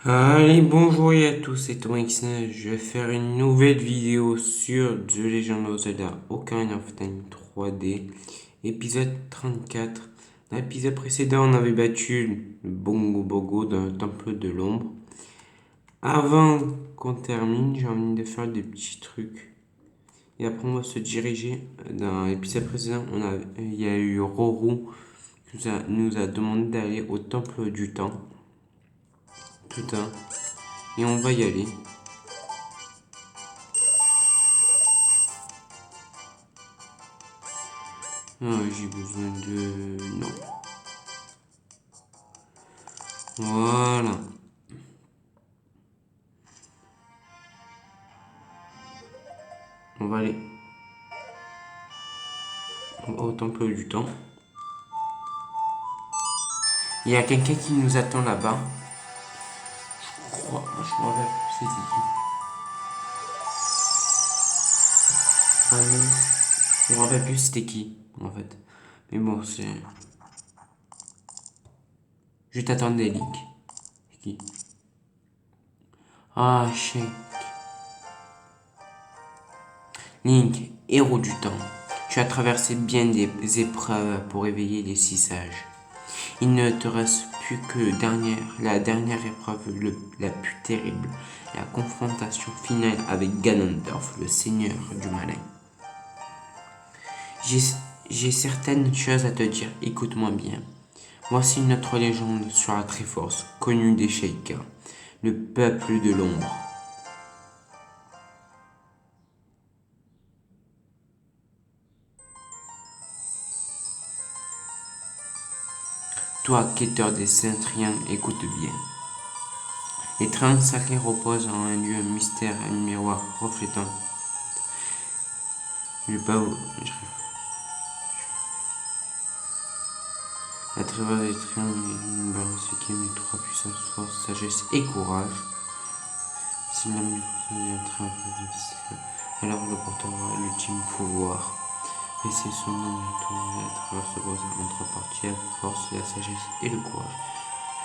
Allez, bonjour à tous, c'est Thomas. Je vais faire une nouvelle vidéo sur The Legend of Zelda Ocarina of Time 3D, épisode 34. Dans l'épisode précédent, on avait battu le Bongo Bongo dans le temple de l'ombre. Avant qu'on termine, j'ai envie de faire des petits trucs. Et après, on va se diriger. Dans l'épisode précédent, il y a eu Roro qui nous a demandé d'aller au temple du temps. Tout un. Et on va y aller. J'ai besoin de... Non. Voilà. On va aller au temple du temps. Il y a quelqu'un qui nous attend là-bas. Je me rappelle plus c'était qui. Ah non. Je me rappelle plus c'était qui, en fait. Mais bon, c'est... Je t'attendais, Link. C'est qui? Ah, Sheik. Link, héros du temps. Tu as traversé bien des épreuves pour éveiller les six sages. Il ne te reste plus que la dernière épreuve la plus terrible, la confrontation finale avec Ganondorf, le seigneur du malin. J'ai certaines choses à te dire, écoute-moi bien. Voici notre légende sur la Triforce, connue des Sheikas, le peuple de l'ombre. Toi, quêteur des saints triangles, écoute bien. Les triangles sacrés reposent en un lieu mystère, un miroir reflétant le peuple. La travers des triangles est une balance qui met trois puissances, force, sagesse et courage. Si l'âme du porteur devient très difficile, alors le porteur aura l'ultime pouvoir. Mais c'est son nom est tourné à travers ce briseur en trois parties, la force, la sagesse et le courage.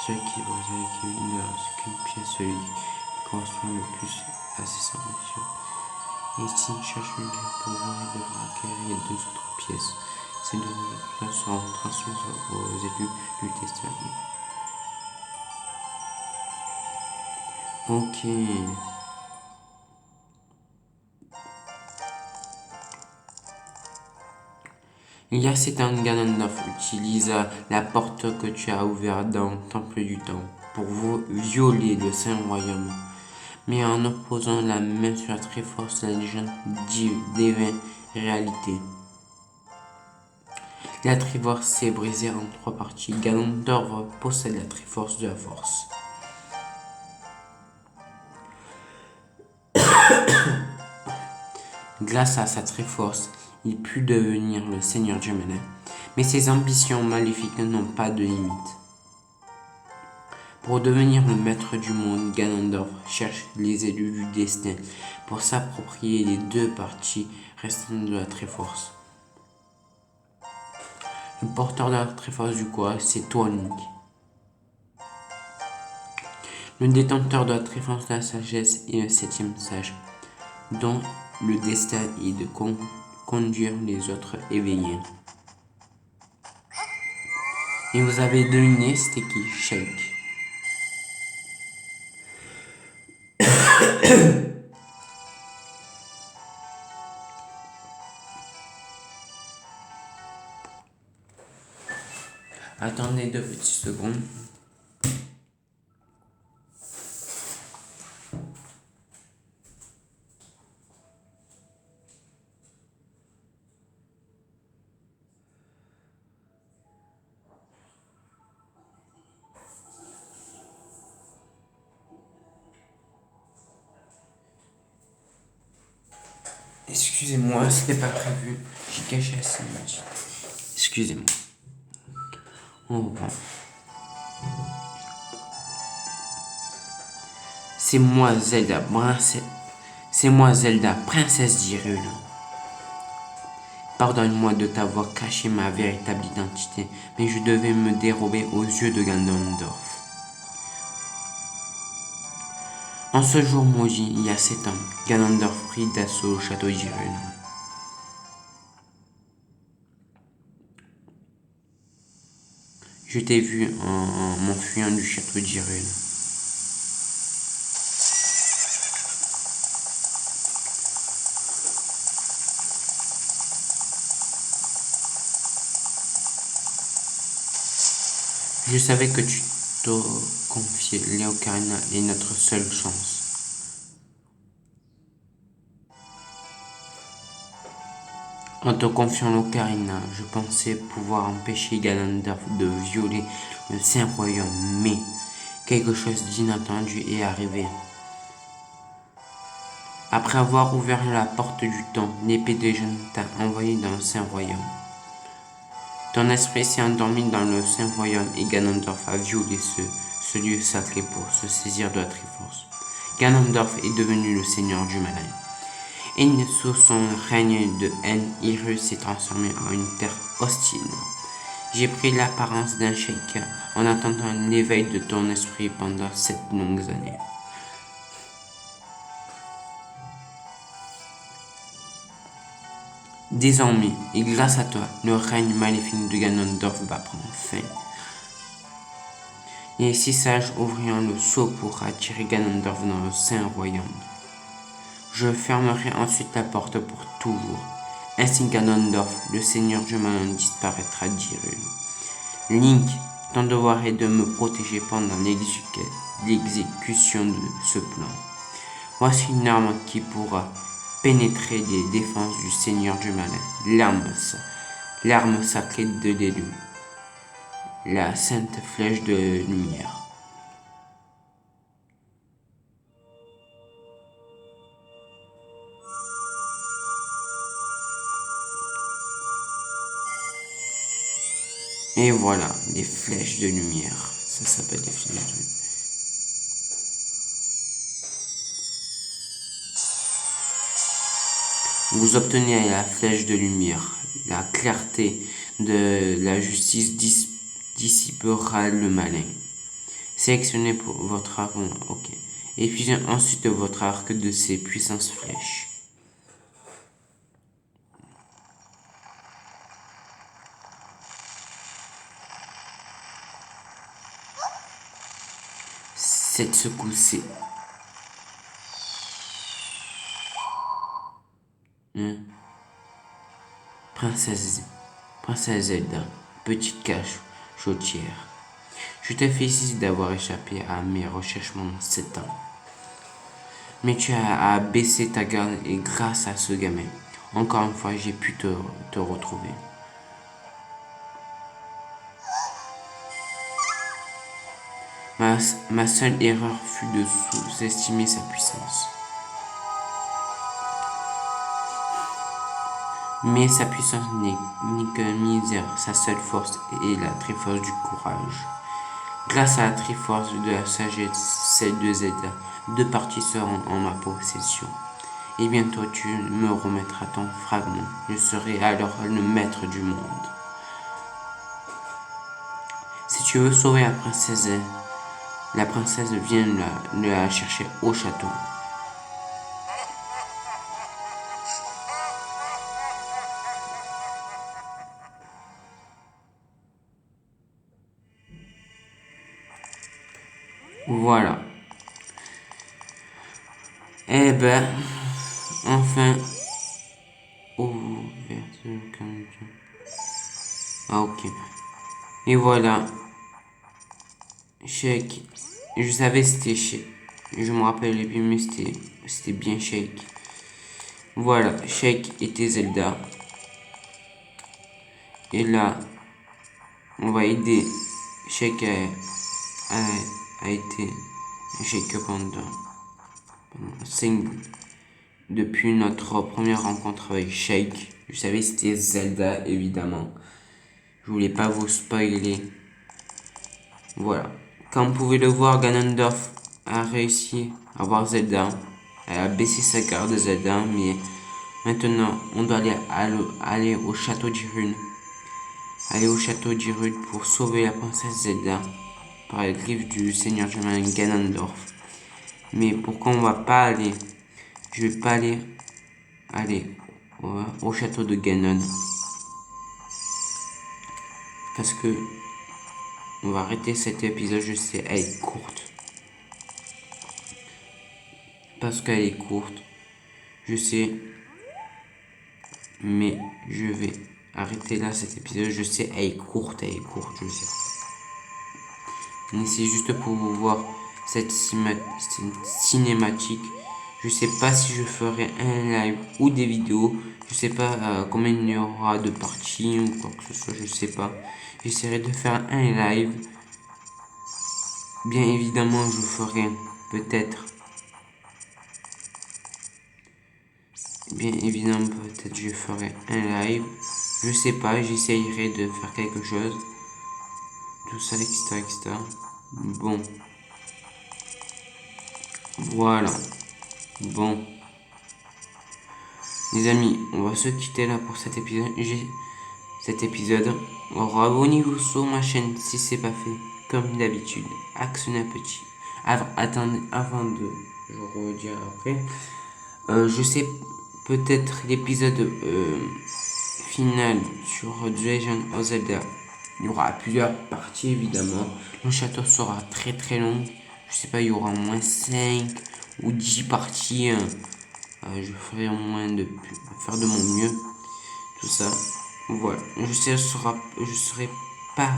Celui qui brise qui ne reste qu'une pièce, celui qui correspond le plus à ses ambitions. Et s'il cherche une pouvoir, il devra acquérir les deux autres pièces. Ces deux pièces seront transmises aux élus du testament. Ok. Il y a 7 ans, Ganondorf utilisa la porte que tu as ouverte dans le temple du temps pour violer le Saint Royaume. Mais en opposant la main sur la Triforce, la légende devint réalité. La Triforce s'est brisée en trois parties. Ganondorf possède la Triforce de la Force. Grâce à sa Triforce, il put devenir le Seigneur du Malin. Mais ses ambitions maléfiques n'ont pas de limite. Pour devenir le maître du monde, Ganondorf cherche les élus du destin pour s'approprier les deux parties restantes de la Triforce. Le porteur de la Triforce du courage, c'est toi, Link. Le détenteur de la Triforce de la sagesse est le septième sage, dont le destin est de conduire les autres éveillés. Et vous avez deviné, c'était qui? Sheik. Attendez 2 petites secondes. Excusez-moi, c'était pas prévu. J'ai caché la cinématique. Excusez-moi. On reprend. C'est moi Zelda, princesse d'Hyrule. Pardonne-moi de t'avoir caché ma véritable identité, mais je devais me dérober aux yeux de Ganondorf. En ce jour maudit, il y a 7 ans, Ganondorf prit d'assaut au château d'Hyrule. Je t'ai vu en m'enfuyant du château d'Hyrule. Je savais que tu te confiais. L'Ocarina est notre seule chance. En te confiant l'Ocarina, je pensais pouvoir empêcher Ganondorf de violer le Saint-Royaume, mais quelque chose d'inattendu est arrivé. Après avoir ouvert la porte du temps, l'épée de Jeanne t'a envoyé dans le Saint-Royaume. Ton esprit s'est endormi dans le Saint-Royaume et Ganondorf a violé ce lieu sacré pour se saisir de la Triforce. Ganondorf est devenu le seigneur du malin. Et sous son règne de haine, Hyrule s'est transformé en une terre hostile. J'ai pris l'apparence d'un cheik en attendant l'éveil de ton esprit pendant 7 longues années. Désormais, et grâce à toi, le règne maléfique de Ganondorf va prendre fin. Les 6 sages ouvriront le sceau pour attirer Ganondorf dans le Saint-Royaume. Je fermerai ensuite la porte pour toujours. Ainsi Ganondorf, le seigneur du malin, disparaîtra d'Hyrule. Link, ton devoir est de me protéger pendant l'exécution de ce plan. Voici une arme qui pourra pénétrer les défenses du seigneur du malin, l'arme sacrée de l'élu, la sainte flèche de lumière. Et voilà, les flèches de lumière. Ça s'appelle les flèches de lumière. Vous obtenez la flèche de lumière. La clarté de la justice dissipera le malin. Sélectionnez pour votre arc. Ok. Épuisez ensuite votre arc de ces puissantes flèches. Cette secousse. Princesse Zelda, petite cache chautière. Je te félicite d'avoir échappé à mes recherches pendant 7 ans. Mais tu as baissé ta garde et grâce à ce gamin, encore une fois, j'ai pu te retrouver. Ma seule erreur fut de sous-estimer sa puissance. Mais sa puissance n'est que misère, sa seule force est la Triforce du courage. Grâce à la Triforce de la sagesse, celle de Zelda, 2 parties seront en ma possession. Et bientôt tu me remettras ton fragment. Je serai alors le maître du monde. Si tu veux sauver la princesse vient la chercher au château. Voilà. Eh ben, enfin, ah ok. Et voilà. Shake. Je savais c'était Shake. Je me rappelle plus, mais c'était bien Shake. Voilà, Shake était Zelda. Et là, on va aider. Shake a été Shake pendant 5 depuis notre première rencontre avec Shake. Je savais que c'était Zelda, évidemment. Je voulais pas vous spoiler. Voilà. Comme vous pouvez le voir, Ganondorf a réussi à voir Zelda. Elle a baissé sa garde de Zelda, mais maintenant, on doit aller au château d'Hyrule. Aller au château d'Hyrule pour sauver la princesse Zelda par les griffes du seigneur germain Ganondorf. Mais pourquoi on va pas aller? Je vais pas aller au château de Ganon. Parce que on va arrêter cet épisode, je sais, elle est courte. Parce qu'elle est courte, je sais. Mais je vais arrêter là cet épisode, je sais, elle est courte, je sais. Mais c'est juste pour vous voir cette cinématique. Je sais pas si je ferai un live ou des vidéos. Je sais pas combien il y aura de parties ou quoi que ce soit, je sais pas. J'essaierai de faire un live. Bien évidemment, je ferai peut-être. Bien évidemment, peut-être je ferai un live. Je sais pas, j'essayerai de faire quelque chose. Tout ça, etc., etc. Bon. Voilà. Bon. Les amis, on va se quitter là pour cet épisode. Alors, abonnez-vous sur ma chaîne si c'est pas fait. Comme d'habitude, actionnez un petit. Attendez, avant de. Je redire après. Je sais peut-être l'épisode final sur The Legend of Zelda. Il y aura plusieurs parties évidemment. Le château sera très très long. Je sais pas, il y aura au moins 5 ou 10 parties. Je ferai au moins de faire de mon mieux. Tout ça. Voilà. Pas.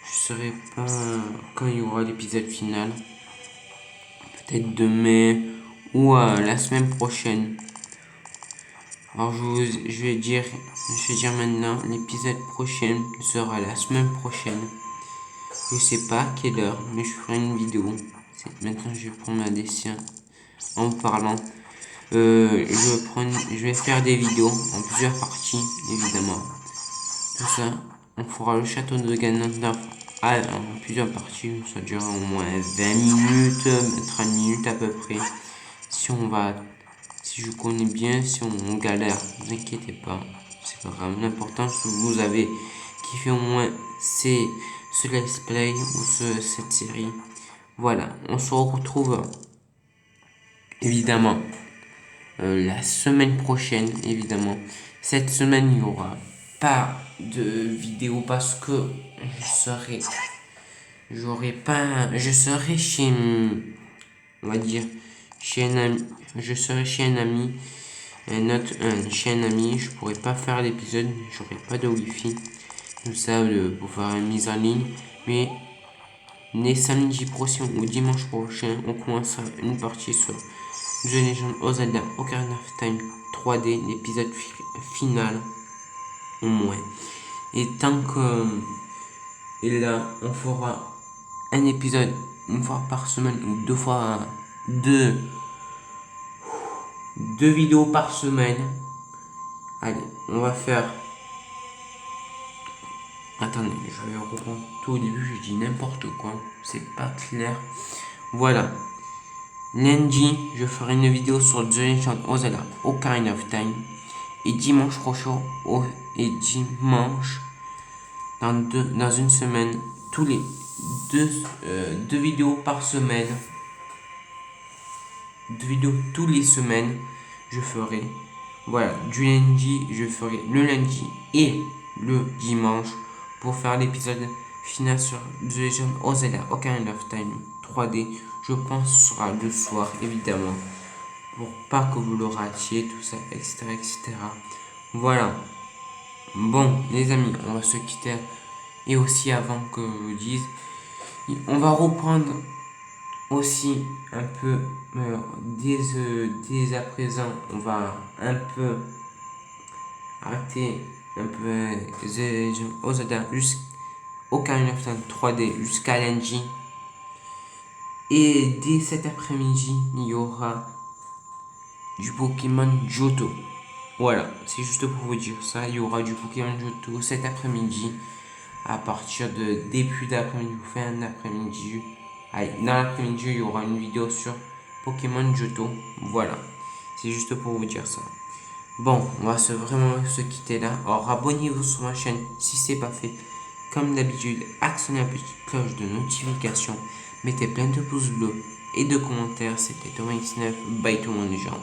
Je serai pas quand il y aura l'épisode final. Peut-être demain ou la semaine prochaine. Alors je vais dire maintenant, l'épisode prochain sera la semaine prochaine. Je sais pas à quelle heure, mais je ferai une vidéo. Maintenant je vais prendre ma décision en vous parlant. Je vais faire des vidéos en plusieurs parties, évidemment. Tout ça, on fera le château de Ganondorf en plusieurs parties. Ça durera au moins 20 minutes, 30 minutes à peu près. Si je connais bien, si on galère, ne vous inquiétez pas. C'est pas grave. L'important, c'est que vous avez kiffé au moins ce let's play ou cette série. Voilà, on se retrouve évidemment la semaine prochaine, évidemment. Cette semaine, il n'y aura pas de vidéo parce que je serai chez, on va dire, chez un ami, je serai chez un ami, chez un ami, je pourrais pas faire l'épisode, j'aurai pas de wifi, tout ça pour faire une mise en ligne, mais les samedi prochain ou dimanche prochain, on commencera une partie sur The Legend of Zelda Ocarina of Time 3D, l'épisode final, au moins. Et tant que. Et là, on fera un épisode une fois par semaine ou deux vidéos par semaine. Allez, on va faire. Attendez, je vais reprendre tout au début, je dis n'importe quoi, c'est pas clair. Voilà. Lundi, je ferai une vidéo sur The Legend of Zelda Ocarina of Time. Et dimanche prochain, dans une semaine, tous les deux vidéos par semaine. Deux vidéos tous les semaines, je ferai. Voilà, du lundi, je ferai le lundi et le dimanche pour faire l'épisode final sur The Legend of Zelda Ocarina of Time 3D. Je pense que ce sera le soir, évidemment, pour pas que vous le ratiez, tout ça, etc., etc. Voilà. Bon, les amis, on va se quitter. Et aussi, avant que je vous dise, on va reprendre aussi un peu, dès à présent, on va un peu arrêter un peu Zelda Ocarina of Time 3D jusqu'à lundi. Et dès cet après-midi, il y aura du Pokémon Johto. Voilà, c'est juste pour vous dire ça. Il y aura du Pokémon Johto cet après-midi. À partir de début d'après-midi ou fin d'après-midi. Allez, dans l'après-midi, il y aura une vidéo sur Pokémon Johto. Voilà, c'est juste pour vous dire ça. Bon, on va vraiment se quitter là. Alors, abonnez-vous sur ma chaîne si c'est pas fait. Comme d'habitude, actionnez la petite cloche de notification. Mettez plein de pouces bleus. et de commentaires. C'était Thomas X9, bye tout le monde les gens.